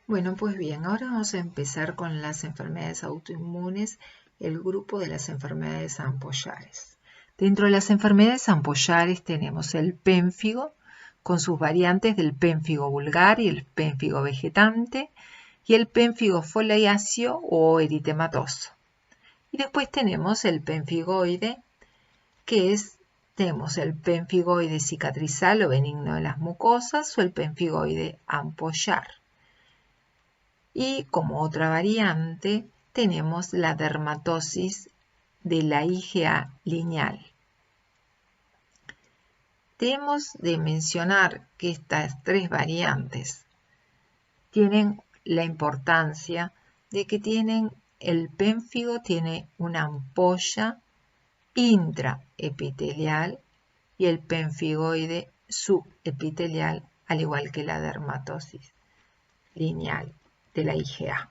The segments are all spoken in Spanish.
Bueno, pues bien, ahora vamos a empezar con las enfermedades autoinmunes, el grupo de las enfermedades ampollares. Dentro de las enfermedades ampollares tenemos el pénfigo, con sus variantes del pénfigo vulgar y el pénfigo vegetante, y el pénfigo foliáceo o eritematoso. Y después tenemos el pénfigoide, tenemos el pénfigoide cicatrizal o benigno de las mucosas o el pénfigoide ampollar. Y como otra variante tenemos la dermatosis de la IgA lineal. Debemos de mencionar que estas tres variantes tienen la importancia de que el pénfigo tiene una ampolla intraepitelial y el pénfigoide subepitelial, al igual que la dermatosis lineal de la IgA.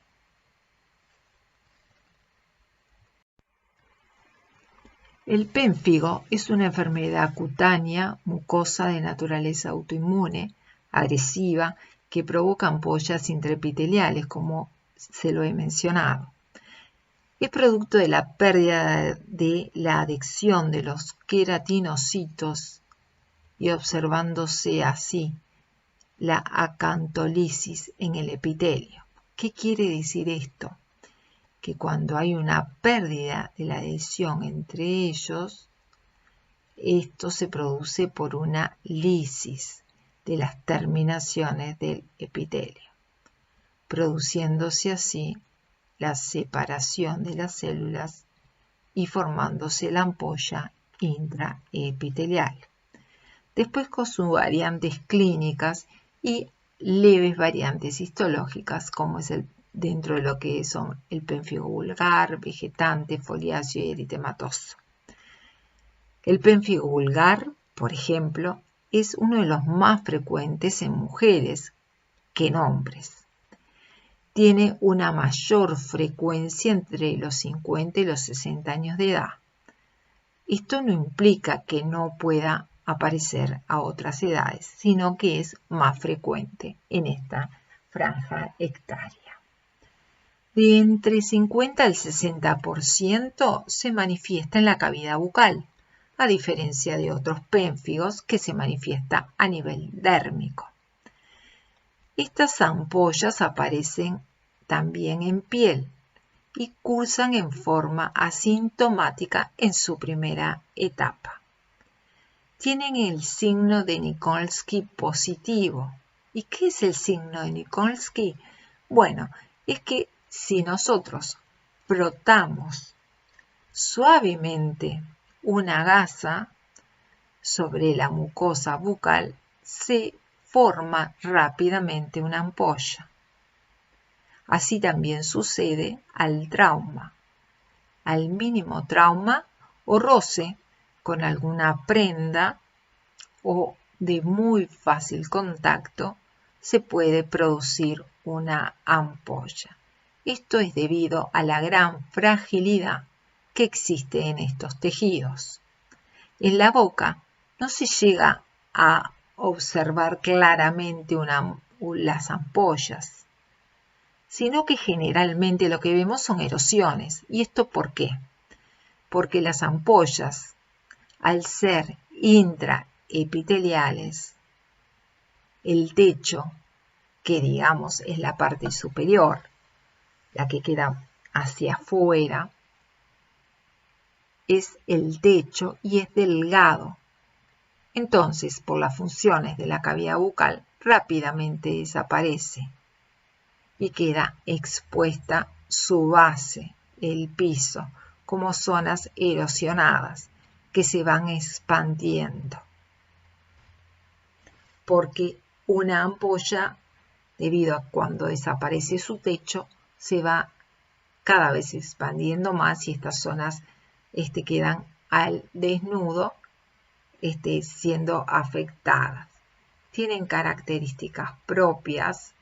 El pénfigo es una enfermedad cutánea mucosa de naturaleza autoinmune, agresiva, que provoca ampollas intraepiteliales, como se lo he mencionado. Es producto de la pérdida de la adhesión de los queratinocitos y observándose así la acantolisis en el epitelio. ¿Qué quiere decir esto? Que cuando hay una pérdida de la adhesión entre ellos, esto se produce por una lisis de las terminaciones del epitelio, produciéndose así la separación de las células y formándose la ampolla intraepitelial. Después con sus variantes clínicas y leves variantes histológicas, como es dentro de lo que son el pénfigo vulgar, vegetante, foliáceo y eritematoso. El pénfigo vulgar, por ejemplo, es uno de los más frecuentes en mujeres que en hombres. Tiene una mayor frecuencia entre los 50 y los 60 años de edad. Esto no implica que no pueda aparecer a otras edades, sino que es más frecuente en esta franja etaria. De entre 50 al 60% se manifiesta en la cavidad bucal, a diferencia de otros pénfigos que se manifiesta a nivel dérmico. Estas ampollas aparecen también en piel y cursan en forma asintomática en su primera etapa. Tienen el signo de Nikolsky positivo. ¿Y qué es el signo de Nikolsky? Bueno, es que si nosotros frotamos suavemente una gasa sobre la mucosa bucal, se forma rápidamente una ampolla. Así también sucede al trauma. Al mínimo trauma o roce con alguna prenda o de muy fácil contacto, se puede producir una ampolla. Esto es debido a la gran fragilidad que existe en estos tejidos. En la boca no se llega a observar claramente las ampollas, sino que generalmente lo que vemos son erosiones. ¿Y esto por qué? Porque las ampollas, al ser intraepiteliales, el techo, que digamos es la parte superior, la que queda hacia afuera, es el techo y es delgado. Entonces, por las funciones de la cavidad bucal, rápidamente desaparece y queda expuesta su base, el piso, como zonas erosionadas que se van expandiendo. Porque una ampolla, debido a cuando desaparece su techo, se va cada vez expandiendo más y estas zonas quedan al desnudo siendo afectadas. Tienen características propias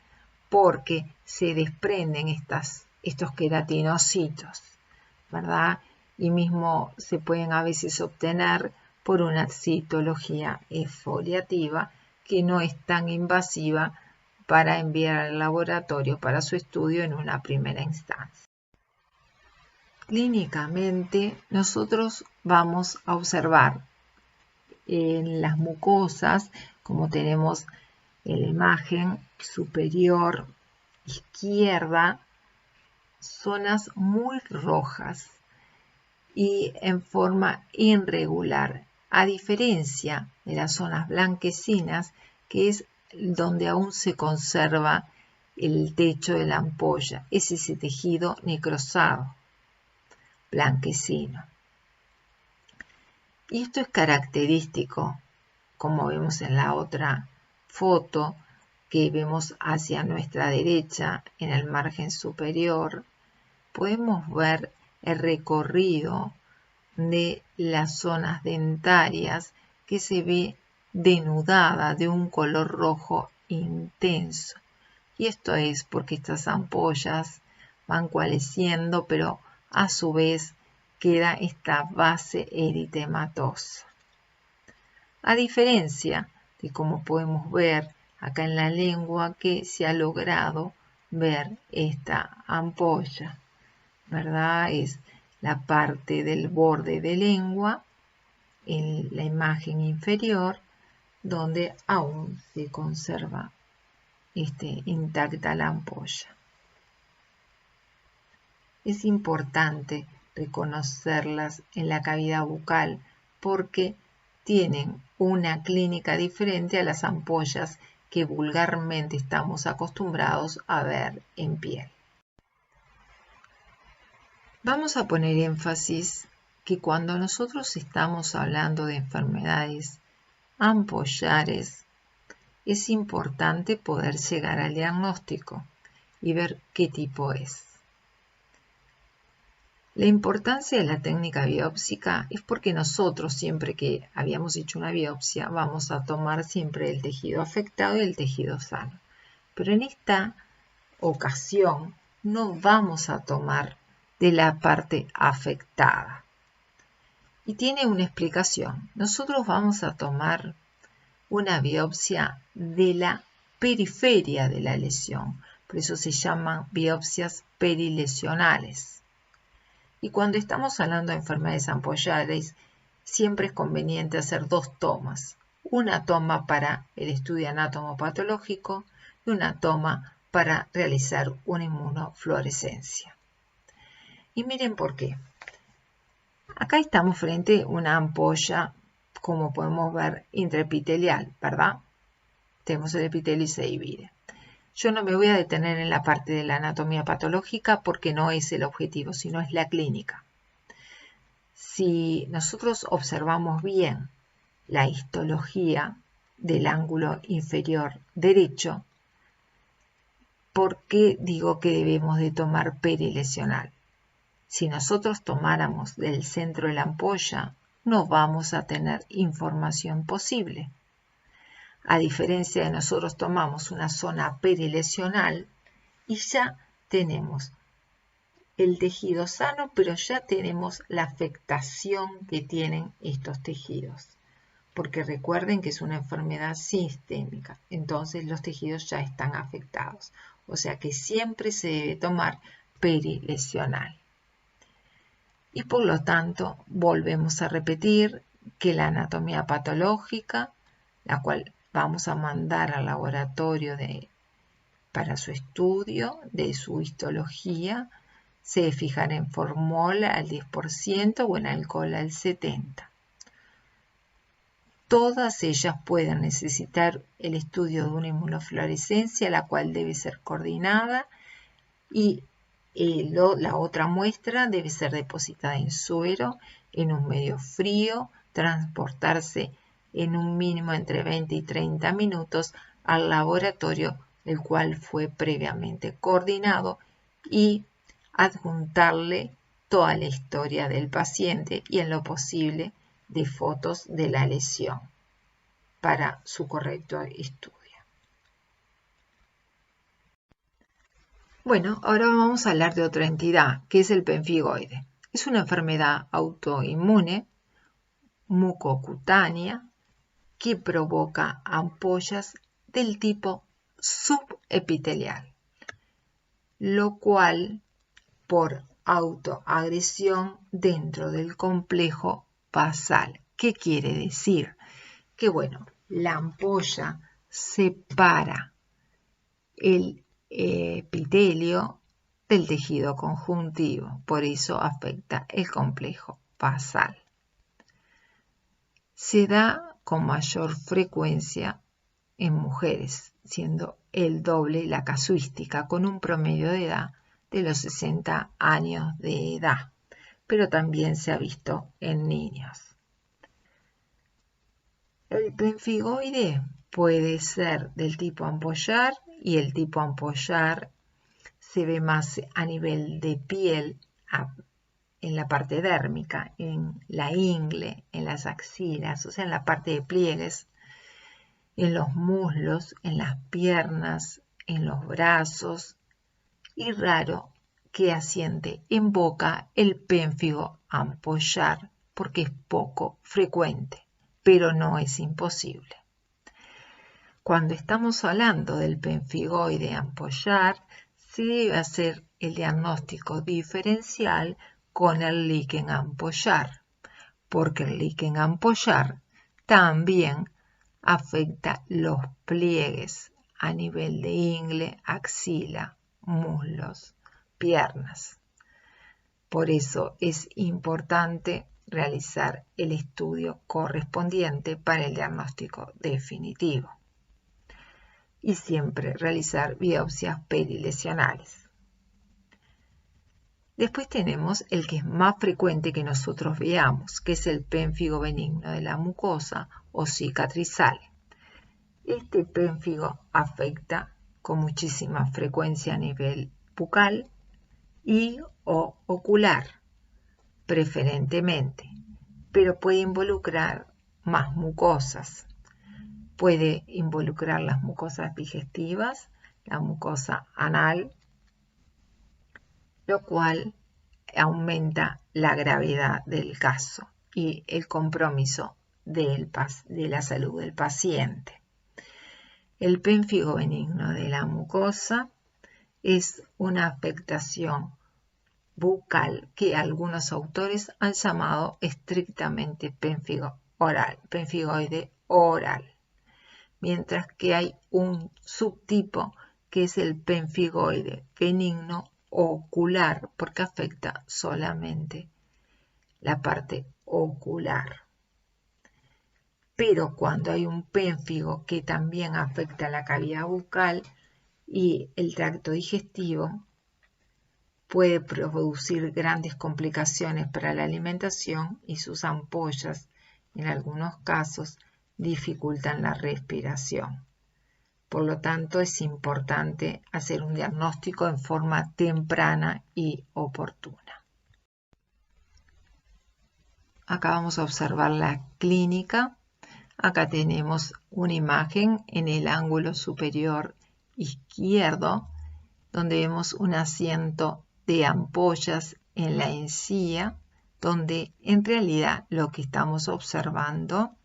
porque se desprenden estos queratinocitos, ¿verdad? Y mismo se pueden a veces obtener por una citología exfoliativa que no es tan invasiva para enviar al laboratorio para su estudio en una primera instancia. Clínicamente, nosotros vamos a observar en las mucosas, como tenemos en la imagen superior izquierda, zonas muy rojas y en forma irregular, a diferencia de las zonas blanquecinas, que es donde aún se conserva el techo de la ampolla, es ese tejido necrosado, blanquecino. Y esto es característico, como vemos en la otra foto, que vemos hacia nuestra derecha en el margen superior. Podemos ver el recorrido de las zonas dentarias que se ve denudada de un color rojo intenso. Y esto es porque estas ampollas van coalesciendo, pero a su vez queda esta base eritematosa. A diferencia de como podemos ver acá en la lengua, que se ha logrado ver esta ampolla, ¿verdad? Es la parte del borde de lengua en la imagen inferior, donde aún se conserva intacta la ampolla. Es importante reconocerlas en la cavidad bucal porque tienen una clínica diferente a las ampollas que vulgarmente estamos acostumbrados a ver en piel. Vamos a poner énfasis que cuando nosotros estamos hablando de enfermedades ampollares, es importante poder llegar al diagnóstico y ver qué tipo es. La importancia de la técnica biópsica es porque nosotros, siempre que habíamos hecho una biopsia, vamos a tomar siempre el tejido afectado y el tejido sano. Pero en esta ocasión no vamos a tomar de la parte afectada. Y tiene una explicación. Nosotros vamos a tomar una biopsia de la periferia de la lesión. Por eso se llaman biopsias perilesionales. Y cuando estamos hablando de enfermedades ampollares, siempre es conveniente hacer dos tomas. Una toma para el estudio anatomopatológico y una toma para realizar una inmunofluorescencia. Y miren por qué. Acá estamos frente a una ampolla, como podemos ver, intraepitelial, ¿verdad? Tenemos el epitelio y se divide. Yo no me voy a detener en la parte de la anatomía patológica porque no es el objetivo, sino es la clínica. Si nosotros observamos bien la histología del ángulo inferior derecho, ¿por qué digo que debemos de tomar perilesional? Si nosotros tomáramos del centro de la ampolla, no vamos a tener información posible. A diferencia de nosotros tomamos una zona perilesional y ya tenemos el tejido sano, pero ya tenemos la afectación que tienen estos tejidos. Porque recuerden que es una enfermedad sistémica, entonces los tejidos ya están afectados. O sea que siempre se debe tomar perilesional. Y por lo tanto, volvemos a repetir que la anatomía patológica, la cual vamos a mandar al laboratorio para su estudio de su histología, se debe fijar en formol al 10% o en alcohol al 70%. Todas ellas pueden necesitar el estudio de una inmunofluorescencia, la cual debe ser coordinada, y la otra muestra debe ser depositada en suero, en un medio frío, transportarse en un mínimo entre 20 y 30 minutos al laboratorio, el cual fue previamente coordinado, y adjuntarle toda la historia del paciente y en lo posible de fotos de la lesión para su correcto estudio. Bueno, ahora vamos a hablar de otra entidad, que es el pemfigoide. Es una enfermedad autoinmune, mucocutánea, que provoca ampollas del tipo subepitelial, lo cual por autoagresión dentro del complejo basal. ¿Qué quiere decir? Que bueno, la ampolla separa el epitelio del tejido conjuntivo, por eso afecta el complejo basal. Se da con mayor frecuencia en mujeres, siendo el doble la casuística, con un promedio de edad de los 60 años de edad, pero también se ha visto en niños. El pemfigoide puede ser del tipo ampollar, y el tipo ampollar se ve más a nivel de piel, en la parte dérmica, en la ingle, en las axilas, o sea, en la parte de pliegues, en los muslos, en las piernas, en los brazos, y raro que asiente en boca el pénfigo ampollar, porque es poco frecuente, pero no es imposible. Cuando estamos hablando del pemfigoide ampollar, se debe hacer el diagnóstico diferencial con el líquen ampollar, porque el líquen ampollar también afecta los pliegues a nivel de ingle, axila, muslos, piernas. Por eso es importante realizar el estudio correspondiente para el diagnóstico definitivo y siempre realizar biopsias perilesionales. Después tenemos el que es más frecuente que nosotros veamos, que es el pénfigo benigno de la mucosa o cicatrizal. Este pénfigo afecta con muchísima frecuencia a nivel bucal y o ocular, preferentemente, pero puede involucrar más mucosas. Puede involucrar las mucosas digestivas, la mucosa anal, lo cual aumenta la gravedad del caso y el compromiso de la salud del paciente. El pénfigo benigno de la mucosa es una afectación bucal que algunos autores han llamado estrictamente pemfigoide oral, mientras que hay un subtipo que es el pemfigoide benigno ocular, porque afecta solamente la parte ocular. Pero cuando hay un pénfigo que también afecta la cavidad bucal y el tracto digestivo, puede producir grandes complicaciones para la alimentación y sus ampollas, en algunos casos, dificultan la respiración. Por lo tanto, es importante hacer un diagnóstico en forma temprana y oportuna. Acá vamos a observar la clínica. Acá tenemos una imagen en el ángulo superior izquierdo, donde vemos un asiento de ampollas en la encía, donde en realidad lo que estamos observando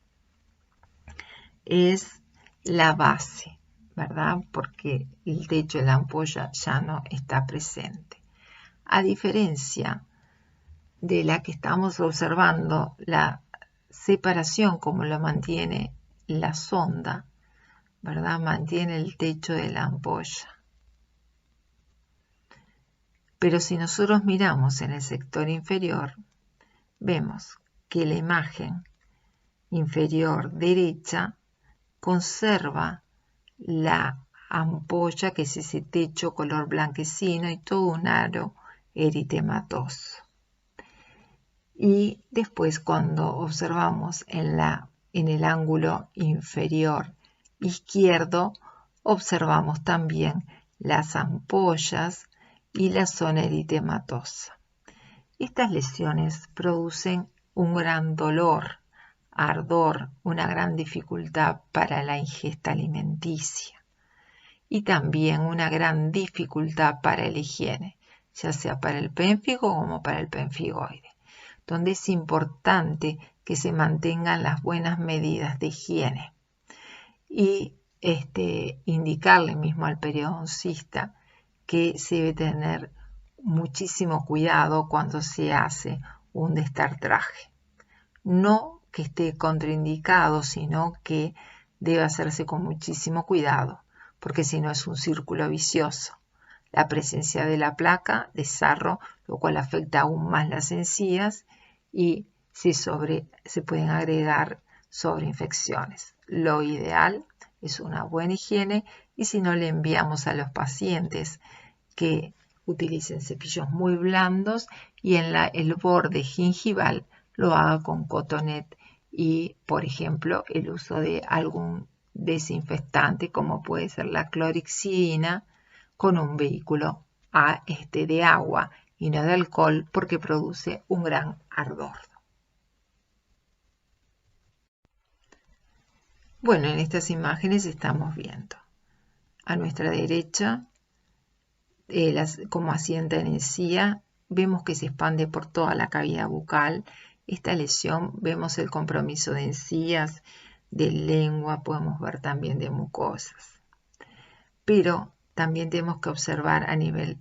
es la base, ¿verdad? Porque el techo de la ampolla ya no está presente. A diferencia de la que estamos observando, la separación como lo mantiene la sonda, ¿verdad? Mantiene el techo de la ampolla. Pero si nosotros miramos en el sector inferior, vemos que la imagen inferior derecha conserva la ampolla, que es ese techo color blanquecino y todo un aro eritematoso. Y después, cuando observamos en el ángulo inferior izquierdo, observamos también las ampollas y la zona eritematosa. Estas lesiones producen un gran dolor, ardor, una gran dificultad para la ingesta alimenticia y también una gran dificultad para la higiene, ya sea para el pénfigo como para el pemfigoide, donde es importante que se mantengan las buenas medidas de higiene y indicarle mismo al periodoncista que se debe tener muchísimo cuidado cuando se hace un destartraje. No que esté contraindicado, sino que debe hacerse con muchísimo cuidado, porque si no es un círculo vicioso. La presencia de la placa de sarro, lo cual afecta aún más las encías y se pueden agregar sobreinfecciones. Lo ideal es una buena higiene y si no le enviamos a los pacientes que utilicen cepillos muy blandos y en el borde gingival lo haga con cotonete y, por ejemplo, el uso de algún desinfectante como puede ser la clorixidina con un vehículo de agua y no de alcohol porque produce un gran ardor. Bueno, en estas imágenes estamos viendo a nuestra derecha como asienta en encía, vemos que se expande por toda la cavidad bucal. Esta lesión, vemos el compromiso de encías, de lengua, podemos ver también de mucosas. Pero también tenemos que observar a nivel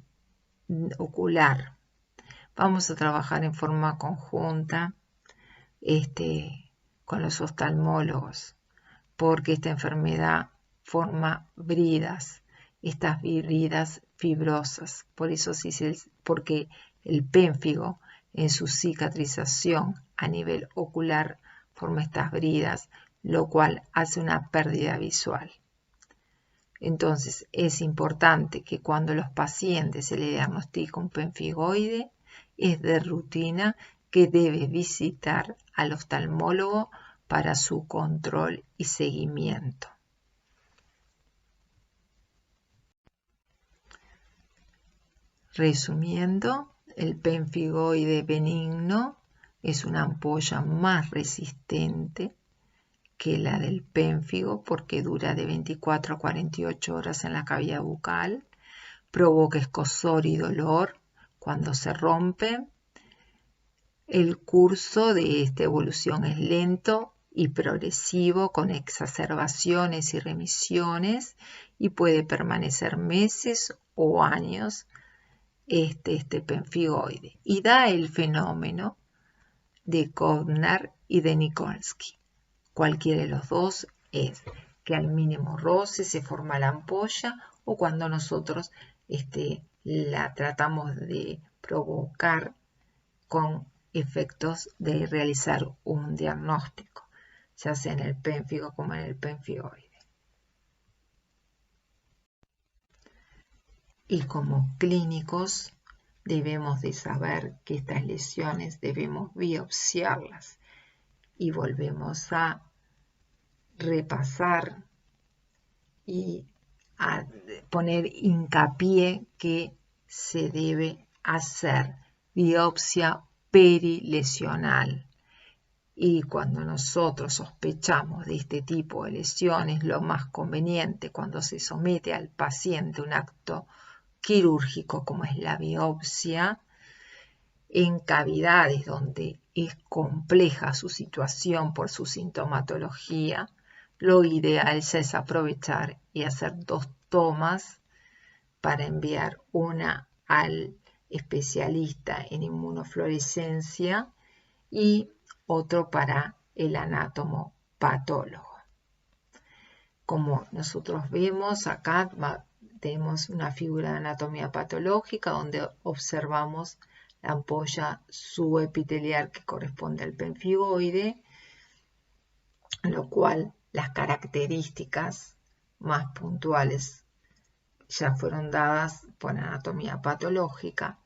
ocular. Vamos a trabajar en forma conjunta con los oftalmólogos, porque esta enfermedad forma bridas, estas bridas fibrosas. Por eso porque el pénfigo en su cicatrización a nivel ocular forma estas bridas, lo cual hace una pérdida visual. Entonces es importante que cuando los pacientes se le diagnostica un penfigoide, es de rutina que debe visitar al oftalmólogo para su control y seguimiento. Resumiendo, el penfigoide benigno es una ampolla más resistente que la del pénfigo porque dura de 24 a 48 horas en la cavidad bucal, provoca escozor y dolor cuando se rompe. El curso de esta evolución es lento y progresivo con exacerbaciones y remisiones y puede permanecer meses o años este penfigoide y da el fenómeno de Kovnar y de Nikolsky. Cualquiera de los dos es que al mínimo roce se forma la ampolla o cuando nosotros la tratamos de provocar con efectos de realizar un diagnóstico, ya sea en el pénfigo como en el penfigoide. Y como clínicos debemos de saber que estas lesiones debemos biopsiarlas y volvemos a repasar y a poner hincapié que se debe hacer biopsia perilesional. Y cuando nosotros sospechamos de este tipo de lesiones, lo más conveniente cuando se somete al paciente a un acto quirúrgico como es la biopsia, en cavidades donde es compleja su situación por su sintomatología, lo ideal ya es aprovechar y hacer 2 tomas para enviar una al especialista en inmunofluorescencia y otro para el anátomo patólogo. Como nosotros vemos acá, tenemos una figura de anatomía patológica donde observamos la ampolla subepitelial que corresponde al penfigoide, lo cual las características más puntuales ya fueron dadas por anatomía patológica.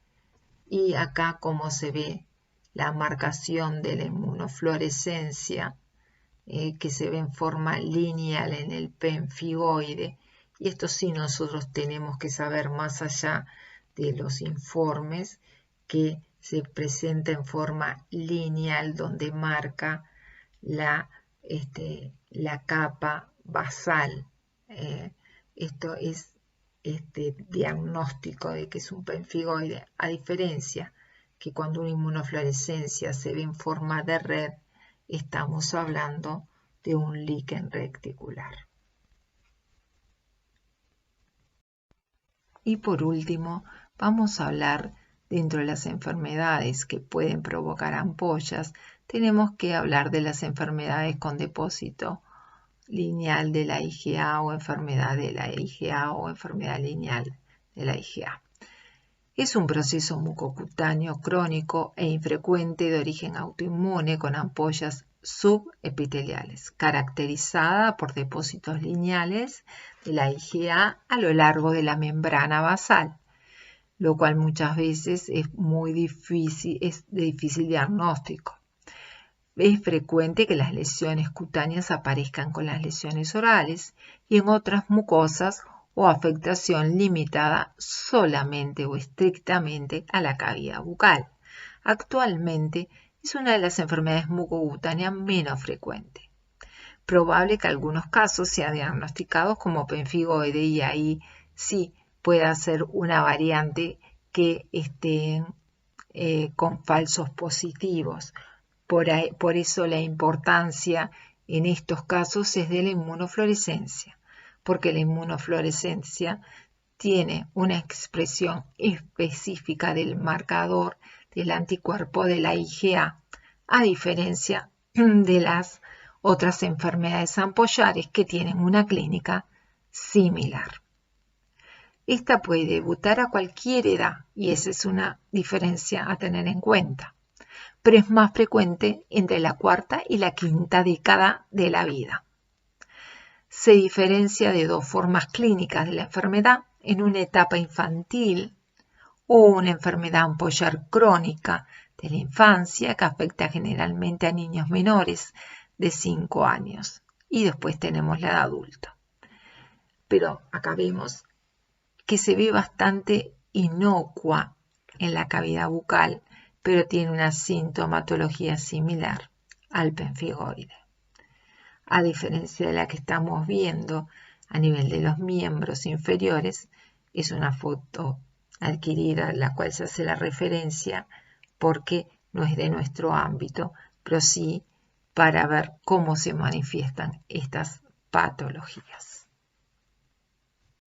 Y acá como se ve la marcación de la inmunofluorescencia que se ve en forma lineal en el penfigoide. Y esto sí nosotros tenemos que saber más allá de los informes que se presenta en forma lineal donde marca la capa basal. Esto es diagnóstico de que es un penfigoide, a diferencia que cuando una inmunofluorescencia se ve en forma de red, estamos hablando de un líquen reticular. Y por último, vamos a hablar dentro de las enfermedades que pueden provocar ampollas. Tenemos que hablar de las enfermedades con depósito lineal de la IgA o enfermedad de la IgA o enfermedad lineal de la IgA. Es un proceso mucocutáneo crónico e infrecuente de origen autoinmune con ampollas subepiteliales, caracterizada por depósitos lineales de la IgA a lo largo de la membrana basal, lo cual muchas veces es de difícil diagnóstico. Es frecuente que las lesiones cutáneas aparezcan con las lesiones orales y en otras mucosas o afectación limitada solamente o estrictamente a la cavidad bucal. Actualmente es una de las enfermedades mucocutáneas menos frecuentes. Probable que algunos casos sean diagnosticados como pemfigoide y ahí sí pueda ser una variante que esté con falsos positivos. Por eso la importancia en estos casos es de la inmunofluorescencia, porque la inmunofluorescencia tiene una expresión específica del marcador del anticuerpo de la IgA, a diferencia de las otras enfermedades ampollares que tienen una clínica similar. Esta puede debutar a cualquier edad y esa es una diferencia a tener en cuenta, pero es más frecuente entre la cuarta y la quinta década de la vida. Se diferencia de dos formas clínicas de la enfermedad en una etapa infantil o una enfermedad ampollar crónica de la infancia que afecta generalmente a niños menores de 5 años y después tenemos la de adulto. Pero acá vemos que se ve bastante inocua en la cavidad bucal, pero tiene una sintomatología similar al pemfigoide. A diferencia de la que estamos viendo a nivel de los miembros inferiores, es una foto adquirida a la cual se hace la referencia porque no es de nuestro ámbito, pero sí para ver cómo se manifiestan estas patologías.